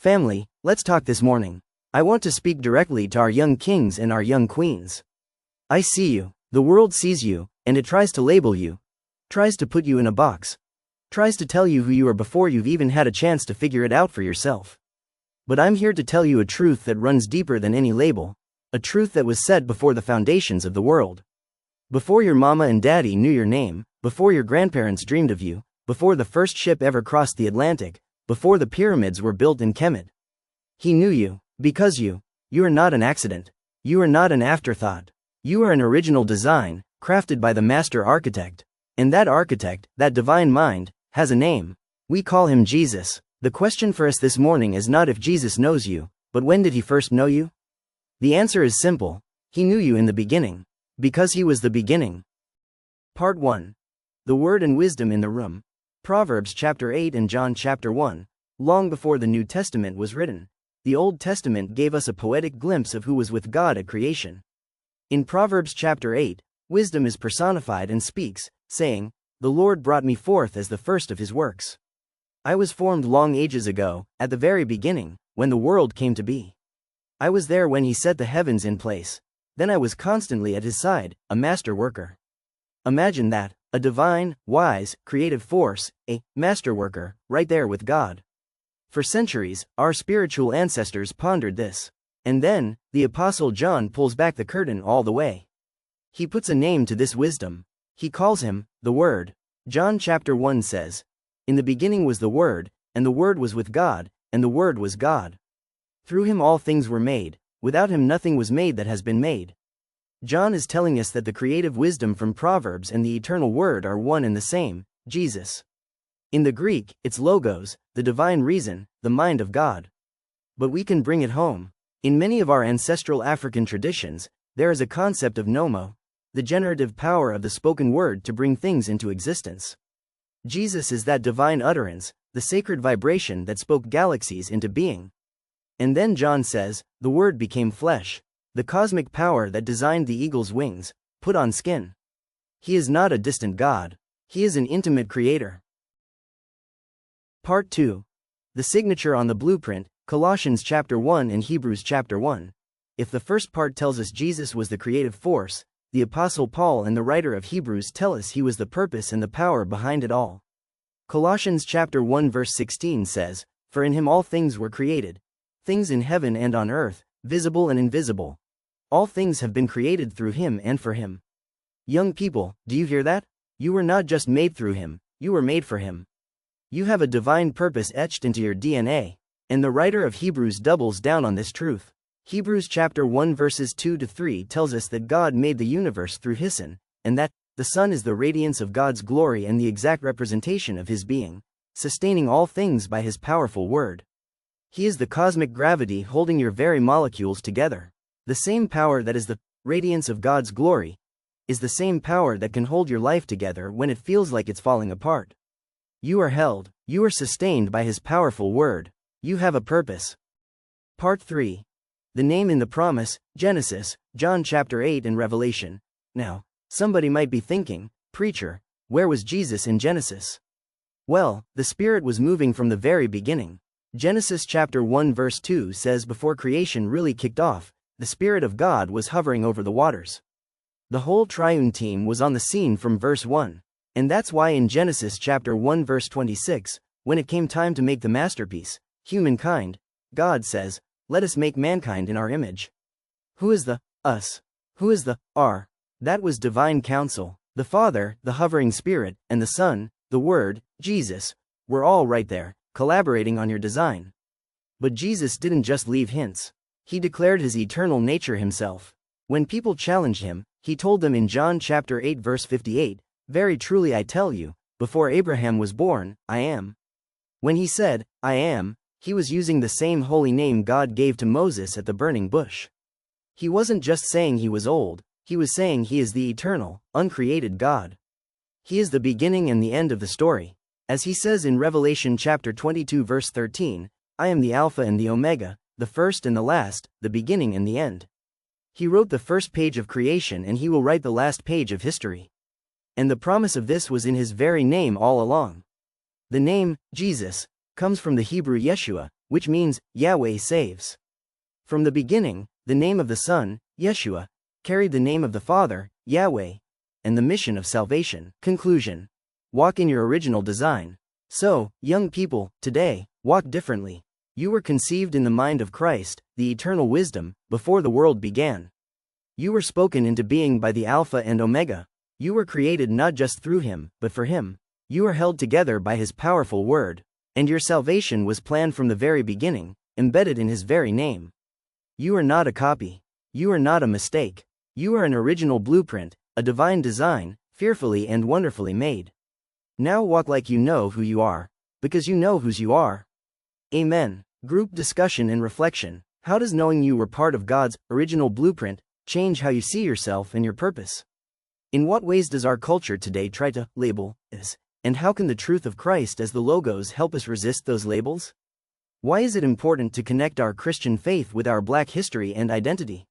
Family, let's talk this morning. I want to speak directly to our young kings and our young queens. I see you, the world sees you, and it tries to label you, tries to put you in a box, tries to tell you who you are before you've even had a chance to figure it out for yourself. But I'm here to tell you a truth that runs deeper than any label, a truth that was said before the foundations of the world. Before your mama and daddy knew your name, before your grandparents dreamed of you, before the first ship ever crossed the Atlantic, before the pyramids were built in Kemet. He knew you, because you are not an accident. You are not an afterthought. You are an original design, crafted by the master architect. And that architect, that divine mind, has a name. We call him Jesus. The question for us this morning is not if Jesus knows you, but when did he first know you? The answer is simple. He knew you in the beginning. Because he was the beginning. Part 1. The Word and Wisdom in the Room. Proverbs chapter 8 and John chapter 1. Long before the New Testament was written, the Old Testament gave us a poetic glimpse of who was with God at creation. In Proverbs chapter 8, wisdom is personified and speaks, saying, "The Lord brought me forth as the first of his works. I was formed long ages ago, at the very beginning, when the world came to be. I was there when he set the heavens in place. Then I was constantly at his side, a master worker." Imagine that, a divine, wise, creative force, a master worker, right there with God. For centuries, our spiritual ancestors pondered this. And then, the Apostle John pulls back the curtain all the way. He puts a name to this wisdom. He calls him, the Word. John chapter 1 says, "In the beginning was the Word, and the Word was with God, and the Word was God. Through him all things were made, without him nothing was made that has been made." John is telling us that the creative wisdom from Proverbs and the eternal Word are one and the same, Jesus. In the Greek, it's logos, the divine reason, the mind of God. But we can bring it home. In many of our ancestral African traditions, there is a concept of nomo, the generative power of the spoken word to bring things into existence. Jesus is that divine utterance, the sacred vibration that spoke galaxies into being. And then John says, the Word became flesh, the cosmic power that designed the eagle's wings, put on skin. He is not a distant God. He is an intimate creator. Part 2. The signature on the blueprint, Colossians chapter 1 and Hebrews chapter 1. If the first part tells us Jesus was the creative force, the Apostle Paul and the writer of Hebrews tell us he was the purpose and the power behind it all. Colossians chapter 1 verse 16 says, "For in him all things were created, things in heaven and on earth, visible and invisible. All things have been created through him and for him." Young people, do you hear that? You were not just made through him, you were made for him. You have a divine purpose etched into your DNA, and the writer of Hebrews doubles down on this truth. Hebrews chapter 1 verses 2 to 3 tells us that God made the universe through his Son, and that the Son is the radiance of God's glory and the exact representation of his being, sustaining all things by his powerful word. He is the cosmic gravity holding your very molecules together. The same power that is the radiance of God's glory is the same power that can hold your life together when it feels like it's falling apart. You are held, you are sustained by his powerful word. You have a purpose. Part 3. The name in the promise, Genesis, John chapter 8 and Revelation. Now, somebody might be thinking, "Preacher, where was Jesus in Genesis?" Well, the Spirit was moving from the very beginning. Genesis chapter 1 verse 2 says before creation really kicked off, the Spirit of God was hovering over the waters. The whole triune team was on the scene from verse 1. And that's why in Genesis chapter 1 verse 26, when it came time to make the masterpiece, humankind, God says, "Let us make mankind in our image." Who is the us? Who is the our? That was divine counsel. The Father, the hovering Spirit, and the Son, the Word, Jesus, were all right there, collaborating on your design. But Jesus didn't just leave hints. He declared his eternal nature himself. When people challenged him, he told them in John chapter 8 verse 58, "Very truly I tell you, before Abraham was born, I am." When he said, "I am," he was using the same holy name God gave to Moses at the burning bush. He wasn't just saying he was old, he was saying he is the eternal, uncreated God. He is the beginning and the end of the story. As he says in Revelation chapter 22 verse 13, "I am the Alpha and the Omega, the first and the last, the beginning and the end." He wrote the first page of creation and he will write the last page of history. And the promise of this was in his very name all along. The name, Jesus, comes from the Hebrew Yeshua, which means Yahweh saves. From the beginning, the name of the Son, Yeshua, carried the name of the Father, Yahweh, and the mission of salvation. Conclusion. Walk in your original design. So, young people, today, walk differently. You were conceived in the mind of Christ, the eternal wisdom, before the world began. You were spoken into being by the Alpha and Omega. You were created not just through Him, but for Him. You are held together by His powerful word, and your salvation was planned from the very beginning, embedded in His very name. You are not a copy. You are not a mistake. You are an original blueprint, a divine design, fearfully and wonderfully made. Now walk like you know who you are, because you know whose you are. Amen. Group discussion and reflection. How does knowing you were part of God's original blueprint change how you see yourself and your purpose? In what ways does our culture today try to label us? And how can the truth of Christ as the logos help us resist those labels? Why is it important to connect our Christian faith with our Black history and identity?